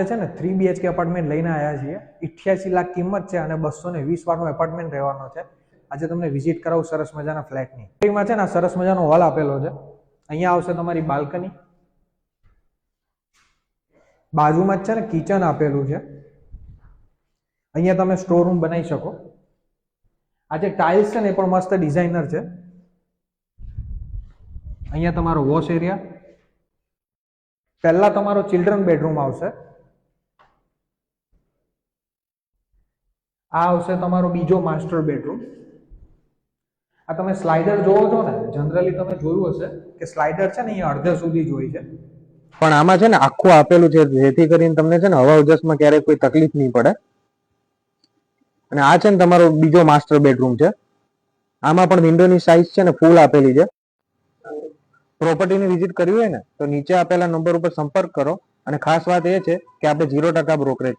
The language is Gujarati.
છે ને 3 BHK એપાર્ટમેન્ટ લઈને આવ્યા છીએ. 88 લાખ કિંમત છે અને 220 વાળનો એપાર્ટમેન્ટ રહેવાનો છે. આજે તમને વિઝિટ કરાવું સરસ મજાના ફ્લેટની. એમાં છે ને સરસ મજાનો હોલ આપેલો છે. અહીંયા આવશે તમારી બાલ્કની, બાજુમાં જ છે ને કિચન આપેલું છે. અહીંયા તમે સ્ટોર રૂમ બનાવી શકો. આ જે ટાઇલ્સ છે ને એ પણ મસ્ત ડિઝાઇનર છે. અહીંયા તમારો વોશ એરિયા, પહેલા તમારો ચિલ્ડ્રન બેડરૂમ આવશે. આ આવશે તમારો બીજો માસ્ટર બેડરૂમ. આ તમે સ્લાઇડર જોવો છો ને, જનરલી તમે જોયું હશે કે સ્લાઇડર છે ને અહીંયા અડધે સુધી જોઈ છે, પણ આમાં છે ને આખું આપેલું છે જેથી કરીને તમને છે ને હવા ઉજાસમાં ક્યારેય કોઈ તકલીફ નહીં પડે. અને આ છે ને તમારો બીજો માસ્ટર બેડરૂમ છે. આમાં પણ વિન્ડોની સાઇઝ છે ને ફૂલ આપેલી છે. પ્રોપર્ટીની વિઝિટ કરવી હોય ને તો નીચે આપેલા નંબર ઉપર સંપર્ક કરો. અને ખાસ વાત એ છે કે આપણે 0% બ્રોકરેજ